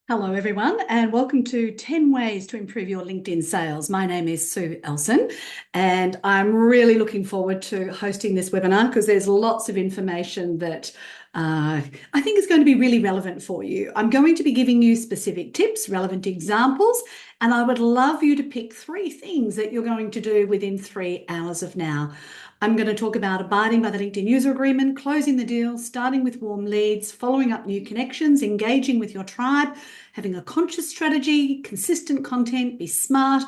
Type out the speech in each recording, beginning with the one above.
Hello, everyone, and welcome to 10 Ways to Improve Your LinkedIn Sales. My name is Sue Ellson, and I'm really looking forward to hosting this webinar because there's lots of information that I think is going to be really relevant for you. I'm going to be giving you specific tips, relevant examples, and I would love you to pick 3 things that you're going to do within 3 hours of now. I'm going to talk about abiding by the LinkedIn user agreement, closing the deal, starting with warm leads, following up new connections, engaging with your tribe, having a conscious strategy, consistent content, be smart,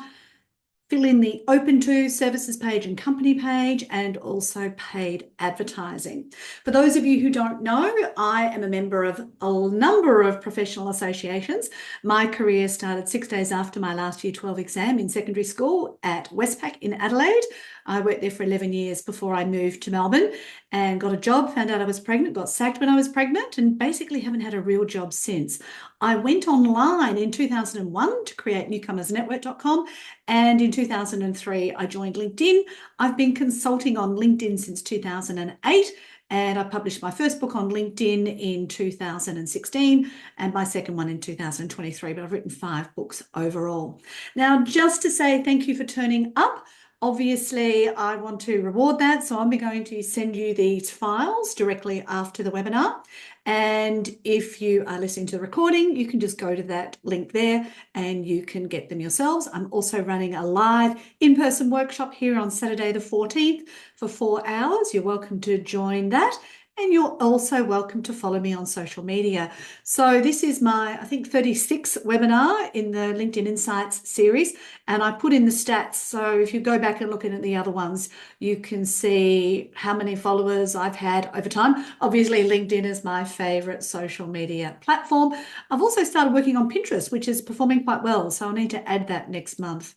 fill in the open to services page and company page, and also paid advertising. For those of you who don't know, I am a member of a number of professional associations. My career started 6 days after my last year 12 exam in secondary school at Westpac in Adelaide. I worked there for 11 years before I moved to Melbourne and got a job, found out I was pregnant, got sacked when I was pregnant, and basically haven't had a real job since. I went online in 2001 to create newcomersnetwork.com, and in 2003 I joined LinkedIn. I've been consulting on LinkedIn since 2008, and I published my first book on LinkedIn in 2016 and my second one in 2023, but I've written 5 books overall. Now, just to say thank you for turning up. Obviously, I want to reward that, so I'm going to send you these files directly after the webinar. And if you are listening to the recording, you can just go to that link there and you can get them yourselves. I'm also running a live in-person workshop here on Saturday the 14th for 4 hours. You're welcome to join that. And you're also welcome to follow me on social media. So this is my, I think, 36th webinar in the LinkedIn Insights series, and I put in the stats. So if you go back and look at the other ones, you can see how many followers I've had over time. Obviously, LinkedIn is my favorite social media platform. I've also started working on Pinterest, which is performing quite well. So I'll need to add that next month.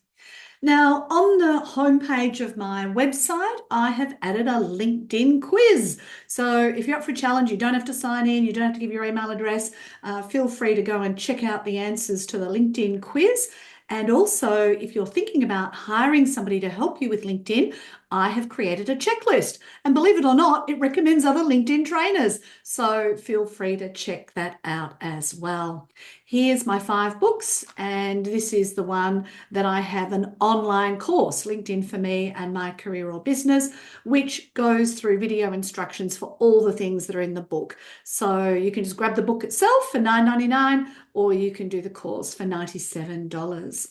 Now, on the homepage of my website, I have added a LinkedIn quiz. So if you're up for a challenge, you don't have to sign in, you don't have to give your email address. Feel free to go and check out the answers to the LinkedIn quiz. And also, if you're thinking about hiring somebody to help you with LinkedIn, I have created a checklist. And believe it or not, it recommends other LinkedIn trainers. So feel free to check that out as well. Here's my 5 books, and this is the one that I have an online course, LinkedIn for Me and My Career or Business, which goes through video instructions for all the things that are in the book. So you can just grab the book itself for $9.99, or you can do the course for $97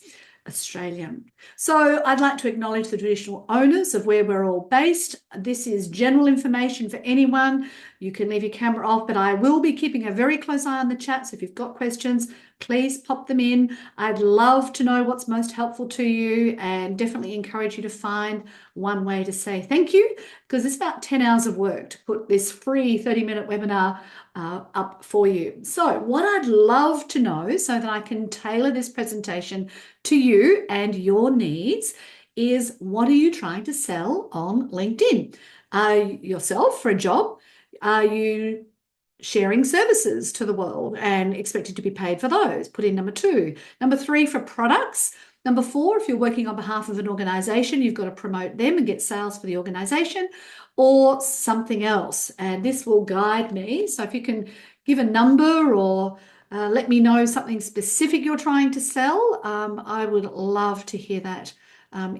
Australian. So I'd like to acknowledge the traditional owners of where we're all based. This is general information for anyone. You can leave your camera off, but I will be keeping a very close eye on the chat. So if you've got questions, please pop them in. I'd love to know what's most helpful to you, and definitely encourage you to find one way to say thank you, because it's about 10 hours of work to put this free 30-minute webinar up for you. So what I'd love to know, so that I can tailor this presentation to you and your needs, is what are you trying to sell on LinkedIn? Yourself for a job? Are you sharing services to the world and expected to be paid for those? Put in number 2. Number 3, for products. Number 4, if you're working on behalf of an organization, you've got to promote them and get sales for the organization, or something else. And this will guide me. So if you can give a number, or let me know something specific you're trying to sell, I would love to hear that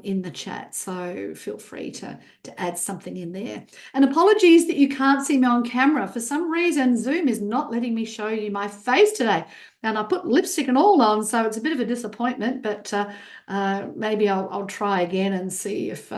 in the chat. So feel free to add something in there. And apologies that you can't see me on camera. For some reason, Zoom is not letting me show you my face today. And I put lipstick and all on, so it's a bit of a disappointment, but maybe I'll try again and see if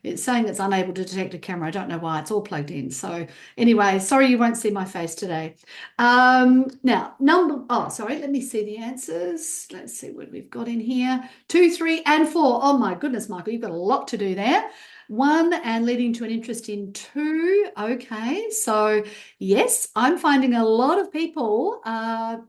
it's saying it's unable to detect a camera. I don't know why, it's all plugged in. So anyway, sorry you won't see my face today. Now, let me see the answers. Let's see what we've got in here. 2, 3, and 4. Oh my goodness, Michael, you've got a lot to do there. 1 and leading to an interest in 2. Okay, so yes, I'm finding a lot of people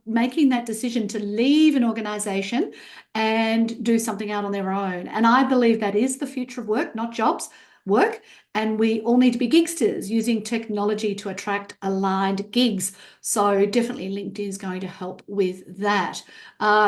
making that decision to leave an organization and do something out on their own. And I believe that is the future of work, not jobs, work. And we all need to be gigsters using technology to attract aligned gigs. So definitely LinkedIn is going to help with that.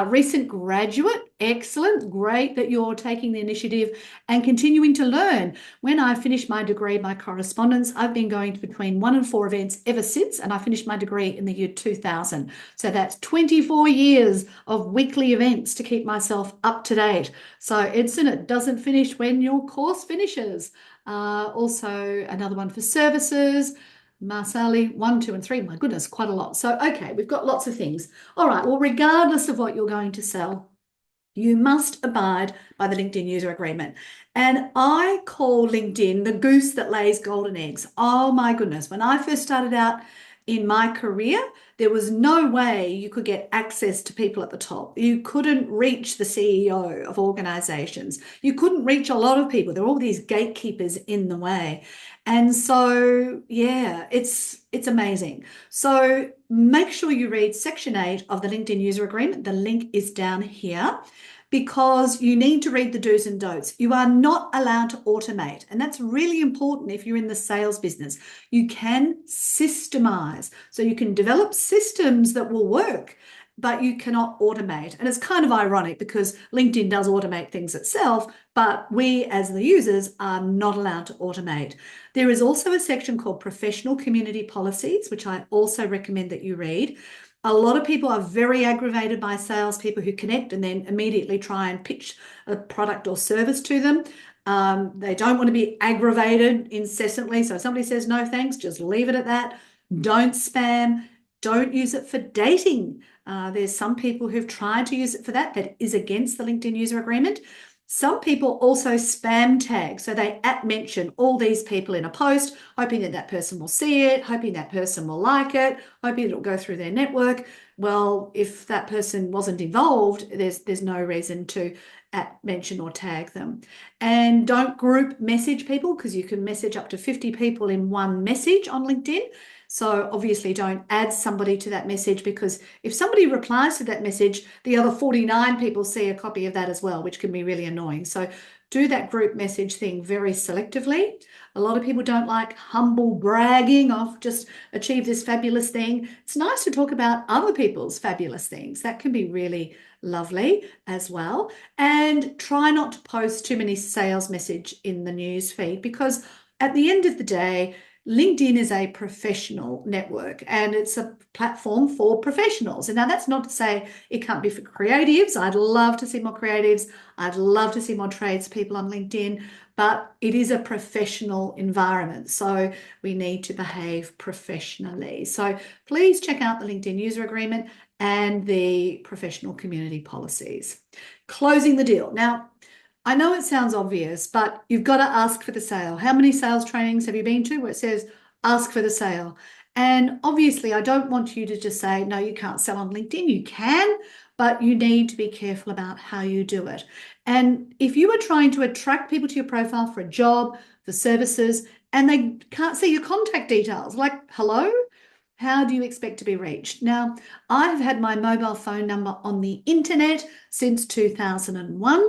Recent graduate, excellent, great that you're taking the initiative and continuing to learn. When I finished my degree, my correspondence, I've been going to between 1 and 4 events ever since, and I finished my degree in the year 2000. So that's 24 years of weekly events to keep myself up to date. So Edson, it doesn't finish when your course finishes. Also another one for services. Marsali, 1, 2, and 3. My goodness, quite a lot. So, okay, we've got lots of things. All right, well, regardless of what you're going to sell, you must abide by the LinkedIn user agreement. And I call LinkedIn the goose that lays golden eggs. Oh my goodness. When I first started out in my career, there was no way you could get access to people at the top. You couldn't reach the CEO of organizations. You couldn't reach a lot of people. There were all these gatekeepers in the way. And so, yeah, it's amazing. So make sure you read Section 8 of the LinkedIn user agreement. The link is down here, because you need to read the do's and don'ts. You are not allowed to automate. And that's really important if you're in the sales business. You can systemize. So you can develop systems that will work, but you cannot automate. And it's kind of ironic because LinkedIn does automate things itself, but we as the users are not allowed to automate. There is also a section called Professional Community Policies, which I also recommend that you read. A lot of people are very aggravated by salespeople who connect and then immediately try and pitch a product or service to them. They don't want to be aggravated incessantly. So if somebody says no thanks, just leave it at that. Don't spam. Don't use it for dating. There's some people who've tried to use it for that. That is against the LinkedIn user agreement. Some people also spam tag. So they @mention all these people in a post, hoping that that person will see it, hoping that person will like it, hoping it'll go through their network. Well, if that person wasn't involved, there's no reason to @mention or tag them. And don't group message people, because you can message up to 50 people in one message on LinkedIn. So obviously don't add somebody to that message, because if somebody replies to that message, the other 49 people see a copy of that as well, which can be really annoying. So do that group message thing very selectively. A lot of people don't like humble bragging of just achieve this fabulous thing. It's nice to talk about other people's fabulous things. That can be really lovely as well. And try not to post too many sales message in the news feed, because at the end of the day, LinkedIn is a professional network and it's a platform for professionals. And now that's not to say it can't be for creatives. I'd love to see more creatives. I'd love to see more tradespeople on LinkedIn, but it is a professional environment. So we need to behave professionally. So please check out the LinkedIn user agreement and the professional community policies. Closing the deal. Now, I know it sounds obvious, but you've got to ask for the sale. How many sales trainings have you been to where it says ask for the sale? And obviously, I don't want you to just say, no, you can't sell on LinkedIn. You can, but you need to be careful about how you do it. And if you are trying to attract people to your profile for a job, for services, and they can't see your contact details, like, hello? How do you expect to be reached? Now, I've had my mobile phone number on the internet since 2001.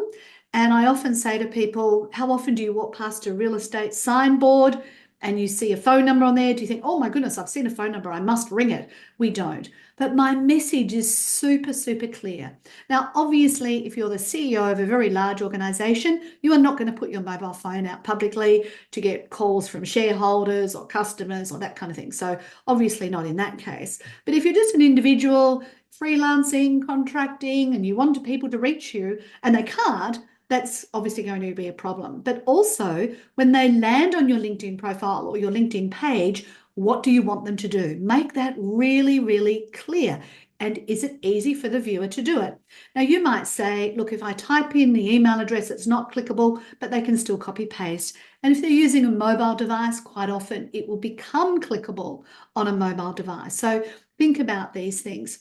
And I often say to people, how often do you walk past a real estate signboard and you see a phone number on there? Do you think, oh my goodness, I've seen a phone number, I must ring it? We don't. But my message is super, super clear. Now, obviously, if you're the CEO of a very large organization, you are not going to put your mobile phone out publicly to get calls from shareholders or customers or that kind of thing. So obviously not in that case. But if you're just an individual freelancing, contracting, and you want people to reach you and they can't, that's obviously going to be a problem. But also, when they land on your LinkedIn profile or your LinkedIn page, what do you want them to do? Make that really, really clear. And is it easy for the viewer to do it? Now, you might say, look, if I type in the email address, it's not clickable, but they can still copy paste. And if they're using a mobile device, quite often it will become clickable on a mobile device. So think about these things.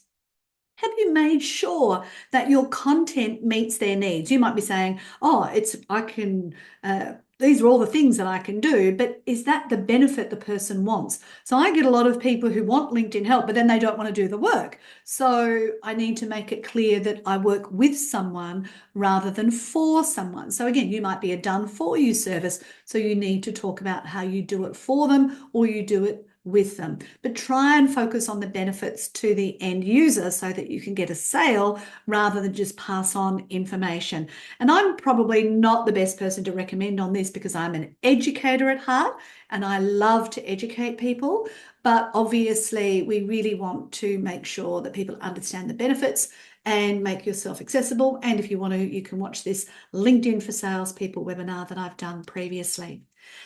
Have you made sure that your content meets their needs? You might be saying, oh, these are all the things that I can do, but is that the benefit the person wants? So I get a lot of people who want LinkedIn help, but then they don't want to do the work. So I need to make it clear that I work with someone rather than for someone. So again, you might be a done for you service. So you need to talk about how you do it for them or you do it with them, but try and focus on the benefits to the end user so that you can get a sale rather than just pass on information. And I'm probably not the best person to recommend on this because I'm an educator at heart and I love to educate people. But obviously, we really want to make sure that people understand the benefits and make yourself accessible. And if you want to, you can watch this LinkedIn for Salespeople webinar that I've done previously.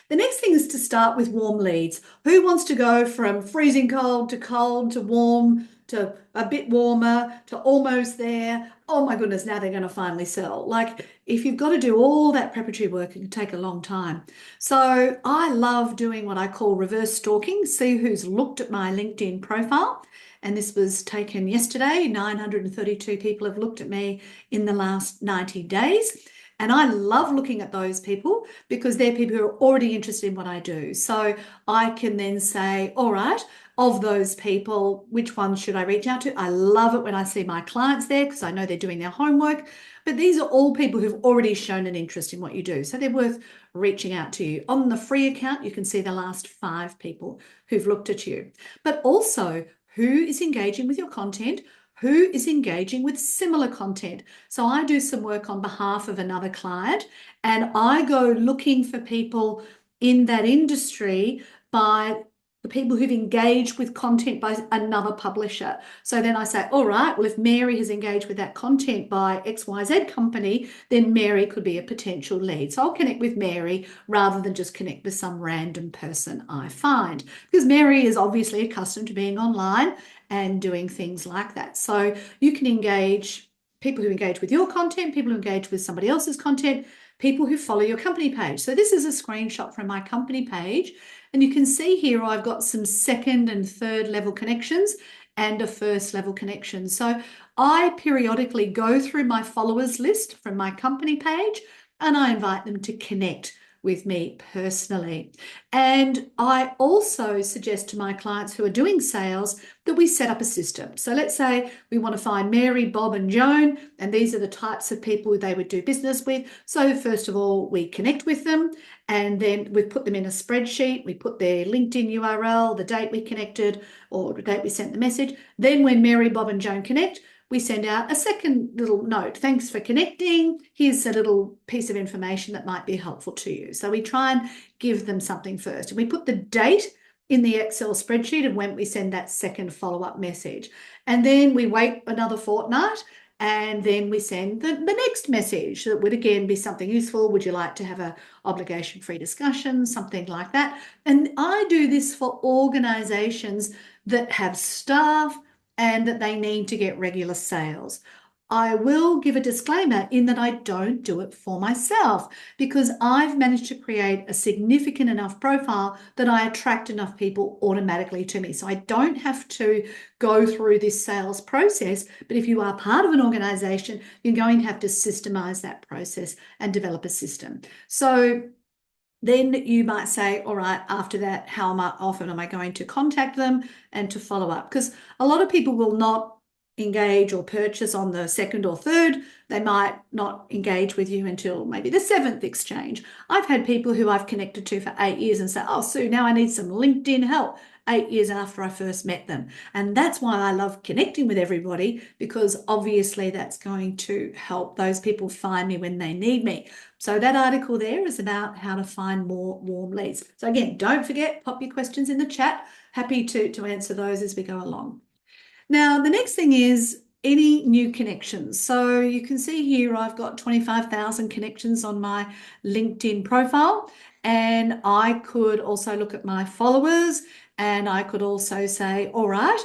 The next thing is to start with warm leads. Who wants to go from freezing cold to warm to a bit warmer to almost there? Oh my goodness, now they're going to finally sell. Like if you've got to do all that preparatory work, it can take a long time. So I love doing what I call reverse stalking, see who's looked at my LinkedIn profile. And this was taken yesterday. 932 people have looked at me in the last 90 days. And I love looking at those people because they're people who are already interested in what I do. So I can then say, all right, of those people, which ones should I reach out to? I love it when I see my clients there because I know they're doing their homework. But these are all people who've already shown an interest in what you do. So they're worth reaching out to you. On the free account, you can see the last 5 people who've looked at you. But also, who is engaging with your content? Who is engaging with similar content? So I do some work on behalf of another client and I go looking for people in that industry by the people who've engaged with content by another publisher. So then I say, all right, well, if Mary has engaged with that content by XYZ company, then Mary could be a potential lead. So I'll connect with Mary rather than just connect with some random person I find, because Mary is obviously accustomed to being online and doing things like that. So you can engage people who engage with your content, people who engage with somebody else's content, people who follow your company page. So this is a screenshot from my company page. And you can see here I've got some 2nd and 3rd level connections and a 1st level connection. So I periodically go through my followers list from my company page and I invite them to connect with me personally. And I also suggest to my clients who are doing sales that we set up a system. So let's say we want to find Mary, Bob and Joan, and these are the types of people they would do business with. So first of all, we connect with them and then we put them in a spreadsheet. We put their LinkedIn URL, the date we connected or the date we sent the message. Then when Mary, Bob and Joan connect, we send out a second little note. Thanks for connecting. Here's a little piece of information that might be helpful to you. So we try and give them something first. And we put the date in the Excel spreadsheet of when we send that second follow-up message. And then we wait another fortnight and then we send the next message that would again be something useful. Would you like to have an obligation-free discussion? Something like that. And I do this for organizations that have staff and that they need to get regular sales. I will give a disclaimer in that I don't do it for myself because I've managed to create a significant enough profile that I attract enough people automatically to me. So I don't have to go through this sales process. But if you are part of an organization, you're going to have to systemize that process and develop a system. So then you might say, all right, after that, how often am I going to contact them and to follow up? Because a lot of people will not engage or purchase on the 2nd or 3rd. They might not engage with you until maybe the 7th exchange. I've had people who I've connected to for 8 years and say, oh, Sue, now I need some LinkedIn help. 8 years after I first met them. And that's why I love connecting with everybody, because obviously that's going to help those people find me when they need me. So that article there is about how to find more warm leads. So again, don't forget, pop your questions in the chat. Happy to answer those as we go along. Now, the next thing is any new connections. So you can see here I've got 25,000 connections on my LinkedIn profile, and I could also look at my followers and I could also say, all right,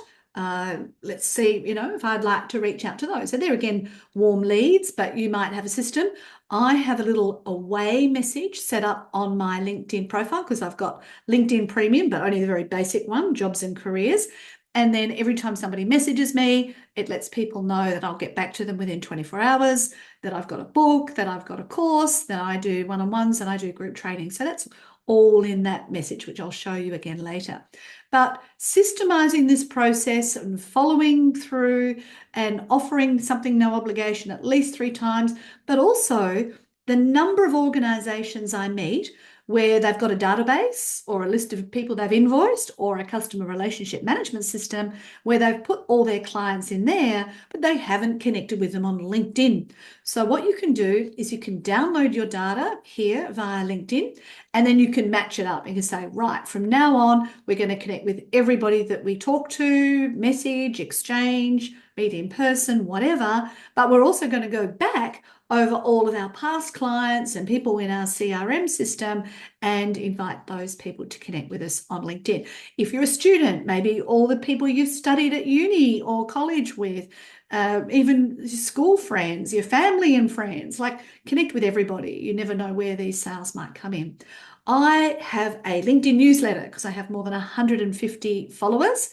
let's see, if I'd like to reach out to those. So they're again warm leads, but you might have a system. I have a little away message set up on my LinkedIn profile because I've got LinkedIn Premium, but only the very basic one, jobs and careers. And then every time somebody messages me, it lets people know that I'll get back to them within 24 hours, that I've got a book, that I've got a course, that I do one-on-ones, and I do group training. So that's all in that message, which I'll show you again later. But systemizing this process and following through and offering something no obligation at least 3 times, but also the number of organizations I meet where they've got a database or a list of people they've invoiced or a customer relationship management system where they've put all their clients in there, but they haven't connected with them on LinkedIn. So what you can do is you can download your data here via LinkedIn, and then you can match it up. You can say, right, from now on, we're going to connect with everybody that we talk to, message, exchange, meet in person, whatever, but we're also going to go back over all of our past clients and people in our CRM system and invite those people to connect with us on LinkedIn. If you're a student, maybe all the people you've studied at uni or college with, even school friends, your family and friends, like connect with everybody. You never know where these sales might come in. I have a LinkedIn newsletter because I have more than 150 followers,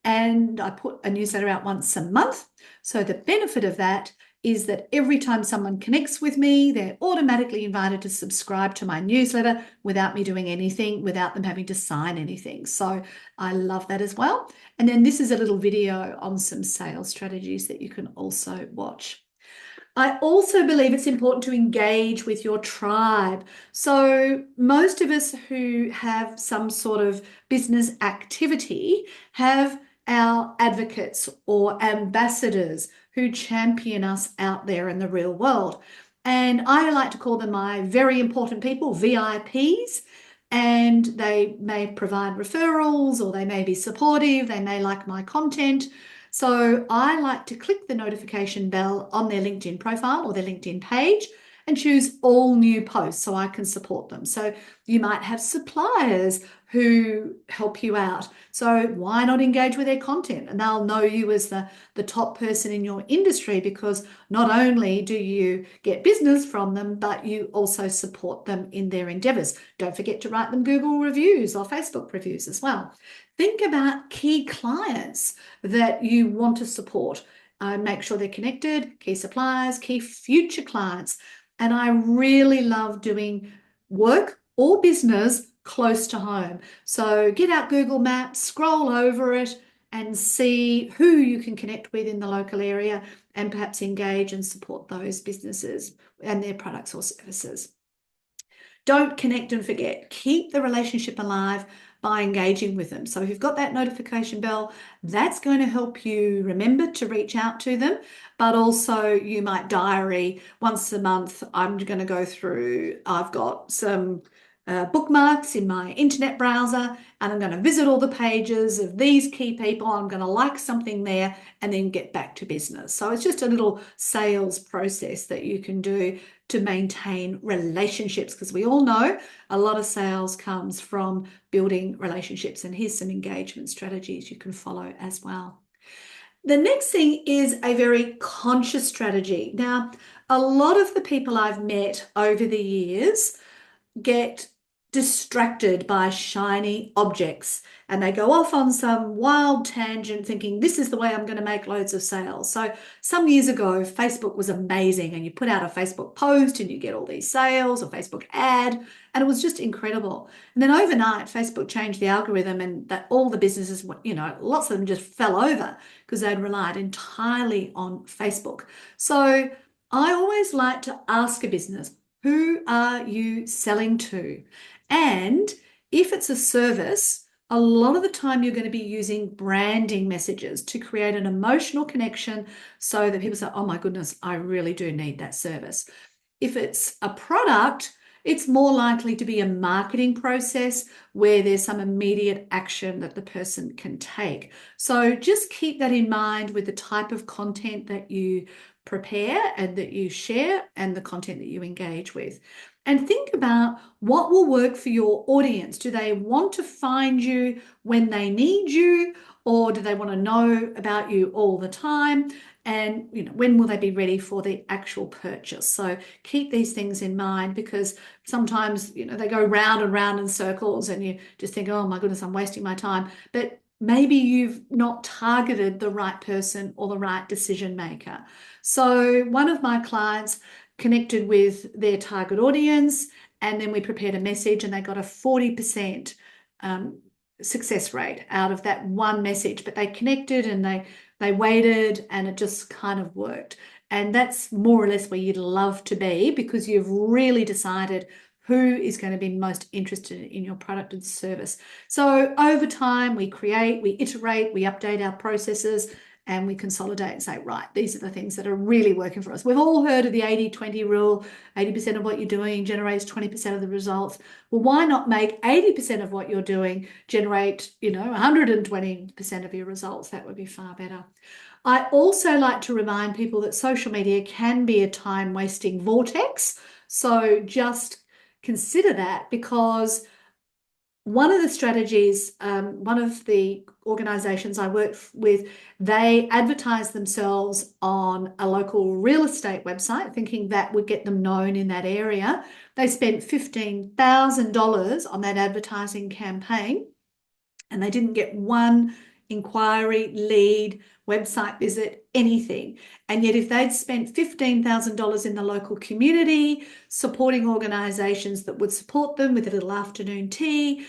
and I put a newsletter out once a month. So the benefit of that is that every time someone connects with me, they're automatically invited to subscribe to my newsletter without me doing anything, without them having to sign anything. So I love that as well. And then this is a little video on some sales strategies that you can also watch. I also believe it's important to engage with your tribe. So most of us who have some sort of business activity have our advocates or ambassadors who champion us out there in the real world. And I like to call them my very important people, VIPs. And they may provide referrals, or they may be supportive, they may like my content. So I like to click the notification bell on their LinkedIn profile or their LinkedIn page and choose all new posts so I can support them. So you might have suppliers who help you out. So why not engage with their content? And they'll know you as the top person in your industry, because not only do you get business from them, but you also support them in their endeavors. Don't forget to write them Google reviews or Facebook reviews as well. Think about key clients that you want to support. Make sure they're connected, key suppliers, key future clients. And I really love doing work or business close to home. So get out Google Maps, scroll over it, and see who you can connect with in the local area, and perhaps engage and support those businesses and their products or services. Don't connect and forget. Keep the relationship alive by engaging with them. So if you've got that notification bell, that's going to help you remember to reach out to them. But also you might diary once a month. I'm going to go through, I've got some bookmarks in my internet browser, and I'm going to visit all the pages of these key people. I'm going to like something there and then get back to business. So it's just a little sales process that you can do to maintain relationships, because we all know a lot of sales comes from building relationships, and here's some engagement strategies you can follow as well. The next thing is a very conscious strategy. Now, a lot of the people I've met over the years get distracted by shiny objects, and they go off on some wild tangent thinking this is the way I'm going to make loads of sales. So some years ago, Facebook was amazing, and you put out a Facebook post and you get all these sales, or Facebook ad, and it was just incredible. And then overnight, Facebook changed the algorithm, and that all the businesses, lots of them just fell over because they'd relied entirely on Facebook. So I always like to ask a business, who are you selling to? And if it's a service, a lot of the time you're going to be using branding messages to create an emotional connection so that people say, oh my goodness, I really do need that service. If it's a product, it's more likely to be a marketing process where there's some immediate action that the person can take. So just keep that in mind with the type of content that you prepare and that you share and the content that you engage with. And think about what will work for your audience. Do they want to find you when they need you, or do they want to know about you all the time? And when will they be ready for the actual purchase? So keep these things in mind, because sometimes they go round and round in circles and you just think, oh my goodness, I'm wasting my time. But maybe you've not targeted the right person or the right decision maker. So one of my clients connected with their target audience, and then we prepared a message, and they got a 40% success rate out of that one message. But they connected and they waited, and it just kind of worked. And that's more or less where you'd love to be, because you've really decided who is going to be most interested in your product and service. So over time, we create, we iterate, we update our processes, and we consolidate and say, right, these are the things that are really working for us. We've all heard of the 80-20 rule. 80% of what you're doing generates 20% of the results. Well, why not make 80% of what you're doing generate, 120% of your results? That would be far better. I also like to remind people that social media can be a time-wasting vortex. So just consider that, because one of the strategies, one of the organisations I work with, they advertise themselves on a local real estate website, thinking that would get them known in that area. They spent $15,000 on that advertising campaign, and they didn't get one inquiry, lead, website visit, anything. And yet if they'd spent $15,000 in the local community, supporting organisations that would support them with a little afternoon tea,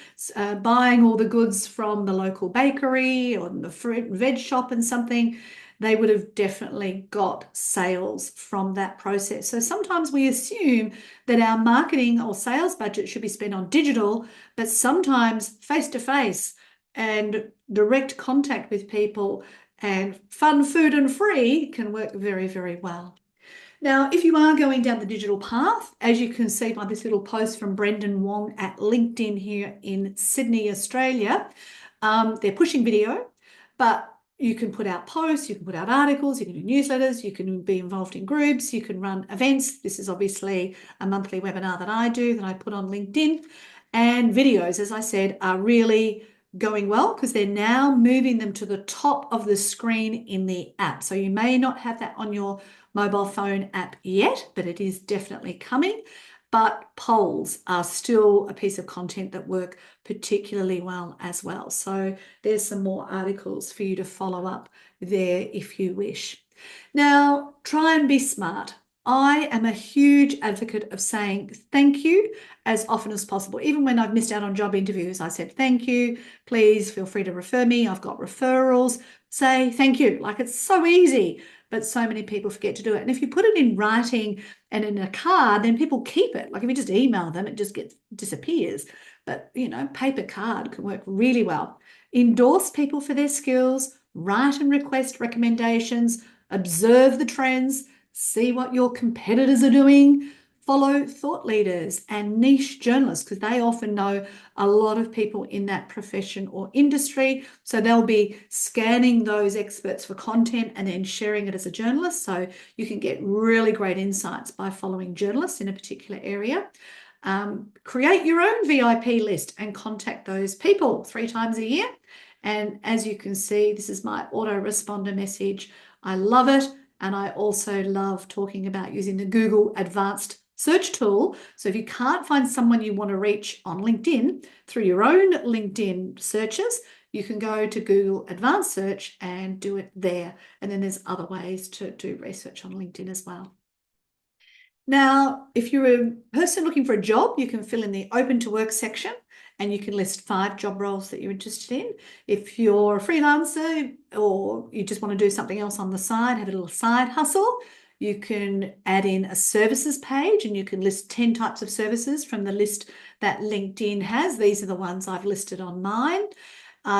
buying all the goods from the local bakery or the fruit and veg shop and something, they would have definitely got sales from that process. So sometimes we assume that our marketing or sales budget should be spent on digital, but sometimes face-to-face and direct contact with people and fun, food and free can work very, very well. Now, if you are going down the digital path, as you can see by this little post from Brendan Wong at LinkedIn here in Sydney, Australia, they're pushing video, but you can put out posts, you can put out articles, you can do newsletters, you can be involved in groups, you can run events. This is obviously a monthly webinar that I do, that I put on LinkedIn. And videos, as I said, are really going well, because they're now moving them to the top of the screen in the app. So you may not have that on your mobile phone app yet, but it is definitely coming. But polls are still a piece of content that work particularly well as well. So there's some more articles for you to follow up there if you wish. Now, try and be smart. I am a huge advocate of saying thank you as often as possible. Even when I've missed out on job interviews, I said, thank you, please feel free to refer me. I've got referrals. Say thank you. Like, it's so easy, but so many people forget to do it. And if you put it in writing and in a card, then people keep it. Like if you just email them, it just disappears. But, paper card can work really well. Endorse people for their skills, write and request recommendations, observe the trends, see what your competitors are doing, follow thought leaders and niche journalists, because they often know a lot of people in that profession or industry. So they'll be scanning those experts for content and then sharing it as a journalist. So you can get really great insights by following journalists in a particular area. Create your own VIP list and contact those people 3 times a year. And as you can see, this is my autoresponder message. I love it. And I also love talking about using the Google Advanced Search tool. So if you can't find someone you want to reach on LinkedIn through your own LinkedIn searches, you can go to Google Advanced Search and do it there. And then there's other ways to do research on LinkedIn as well. Now, if you're a person looking for a job, you can fill in the open to work section and you can list 5 job roles that you're interested in. If you're a freelancer or you just want to do something else on the side, have a little side hustle, you can add in a services page and you can list 10 types of services from the list that LinkedIn has. These are the ones I've listed on mine.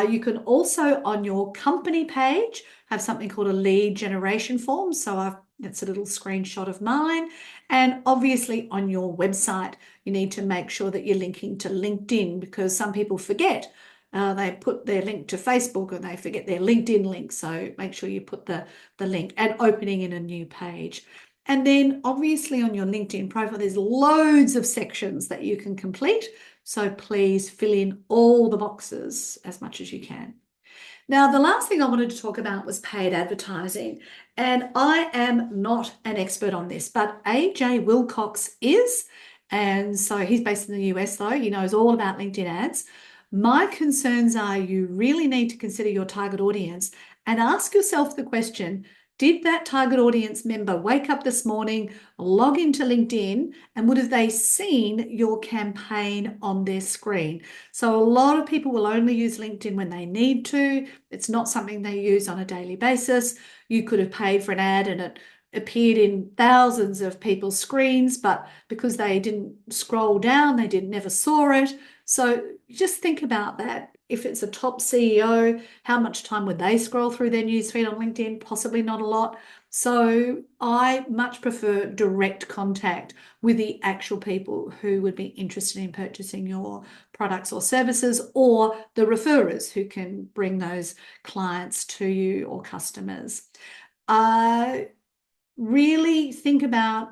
You can also, on your company page, have something called a lead generation form. So that's a little screenshot of mine. And obviously on your website, you need to make sure that you're linking to LinkedIn, because some people forget. They put their link to Facebook and they forget their LinkedIn link. So make sure you put the link, and opening in a new page. And then obviously on your LinkedIn profile, there's loads of sections that you can complete. So please fill in all the boxes as much as you can. Now, the last thing I wanted to talk about was paid advertising. And I am not an expert on this, but AJ Wilcox is. And so he's based in the US though. He knows all about LinkedIn ads. My concerns are you really need to consider your target audience and ask yourself the question, did that target audience member wake up this morning, log into LinkedIn, and would have they seen your campaign on their screen? So a lot of people will only use LinkedIn when they need to. It's not something they use on a daily basis. You could have paid for an ad and it appeared in thousands of people's screens, but because they didn't scroll down, they never saw it. So just think about that. If it's a top CEO, how much time would they scroll through their newsfeed on LinkedIn? Possibly not a lot. So I much prefer direct contact with the actual people who would be interested in purchasing your products or services, or the referrers who can bring those clients to you or customers. Really think about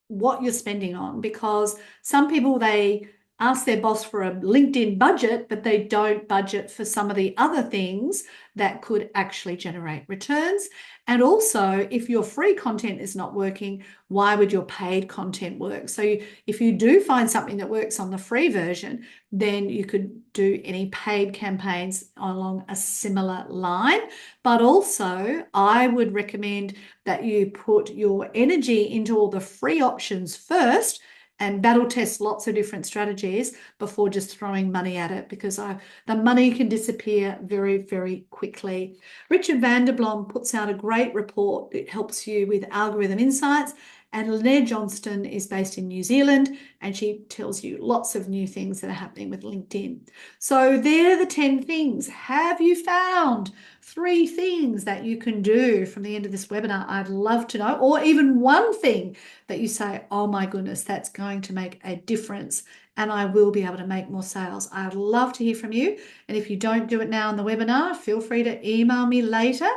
what you're spending on, because some people, they ask their boss for a LinkedIn budget, but they don't budget for some of the other things that could actually generate returns. And also, if your free content is not working, why would your paid content work? So if you do find something that works on the free version, then you could do any paid campaigns along a similar line. But also, I would recommend that you put your energy into all the free options first and battle test lots of different strategies before just throwing money at it, because the money can disappear very, very quickly. Richard van der Blom puts out a great report that helps you with algorithm insights. And Lynette Johnston is based in New Zealand, and she tells you lots of new things that are happening with LinkedIn. So there are the 10 things. Have you found 3 things that you can do from the end of this webinar? I'd love to know. Or even one thing that you say, oh my goodness, that's going to make a difference and I will be able to make more sales. I'd love to hear from you. And if you don't do it now in the webinar, feel free to email me later.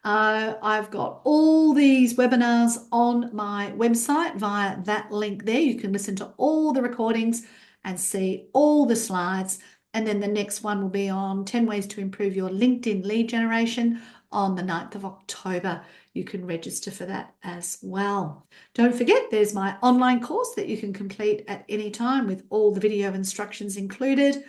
I've got all these webinars on my website via that link there. You can listen to all the recordings and see all the slides. And then the next one will be on 10 ways to improve your LinkedIn lead generation on the 9th of October. You can register for that as well. Don't forget, there's my online course that you can complete at any time with all the video instructions included.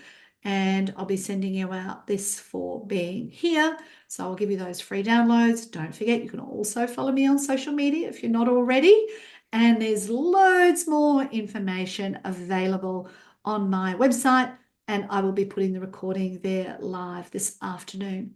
And I'll be sending you out this for being here. So I'll give you those free downloads. Don't forget, you can also follow me on social media if you're not already. And there's loads more information available on my website. And I will be putting the recording there live this afternoon.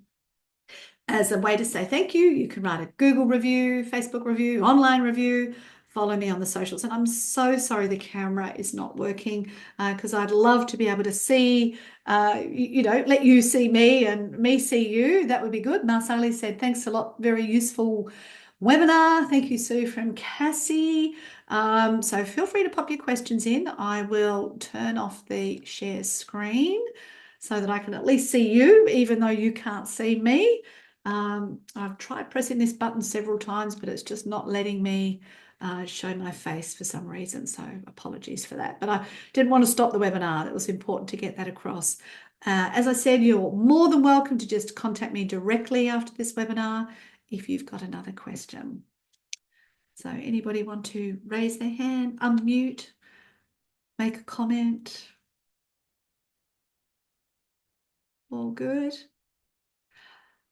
As a way to say thank you, you can write a Google review, Facebook review, online review, follow me on the socials. And I'm so sorry the camera is not working, because I'd love to be able to see, let you see me and me see you. That would be good. Marsali said, thanks a lot. Very useful webinar. Thank you, Sue, from Cassie. So feel free to pop your questions in. I will turn off the share screen so that I can at least see you, even though you can't see me. I've tried pressing this button several times, but it's just not letting me show my face for some reason. So apologies for that. But I didn't want to stop the webinar. It was important to get that across. As I said, you're more than welcome to just contact me directly after this webinar if you've got another question. So anybody want to raise their hand, unmute, make a comment? All good?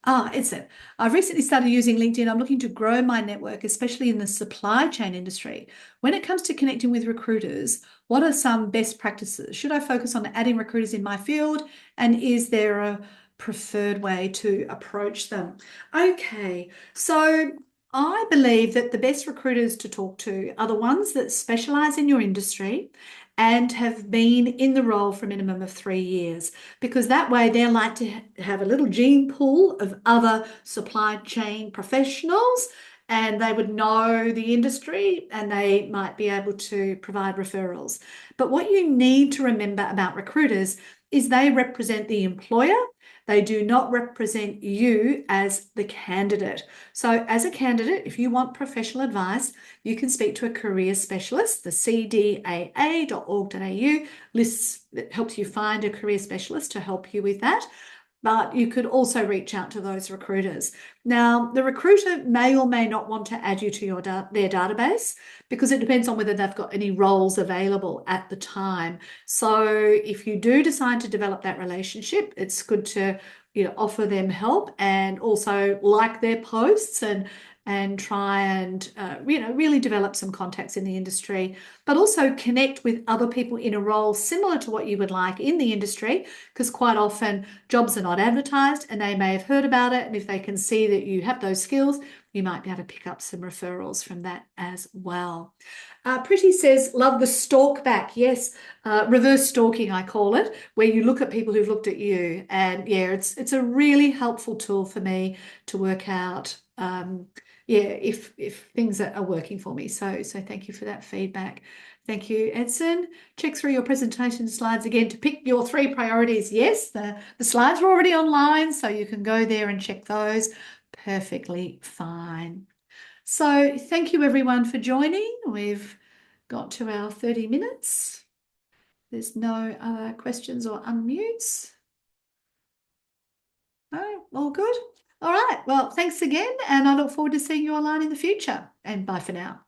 Ellson, I've recently started using LinkedIn. I'm looking to grow my network, especially in the supply chain industry. When it comes to connecting with recruiters, what are some best practices? Should I focus on adding recruiters in my field? And is there a preferred way to approach them? Okay, so I believe that the best recruiters to talk to are the ones that specialize in your industry and have been in the role for a minimum of 3 years, because that way they're like to have a little gene pool of other supply chain professionals, and they would know the industry and they might be able to provide referrals. But what you need to remember about recruiters is they represent the employer. They do not represent you as the candidate. So as a candidate, if you want professional advice, you can speak to a career specialist. The cdaa.org.au lists that helps you find a career specialist to help you with that. but you could also reach out to those recruiters. Now, the recruiter may or may not want to add you to their database because it depends on whether they've got any roles available at the time. So if you do decide to develop that relationship, it's good to offer them help and also like their posts and try and really develop some contacts in the industry, but also connect with other people in a role similar to what you would like in the industry, because quite often jobs are not advertised and they may have heard about it, and if they can see that you have those skills, you might be able to pick up some referrals from that as well. Pretty says, love the stalk back. Yes, reverse stalking, I call it, where you look at people who've looked at you. And yeah, it's a really helpful tool for me to work out if things are working for me. So thank you for that feedback. Thank you, Edson. Check through your presentation slides again to pick your 3 priorities. Yes, the slides are already online, so you can go there and check those. Perfectly fine. So thank you everyone for joining. We've got to our 30 minutes. There's no other questions or unmutes. No, all good. All right. Well, thanks again, and I look forward to seeing you online in the future. And bye for now.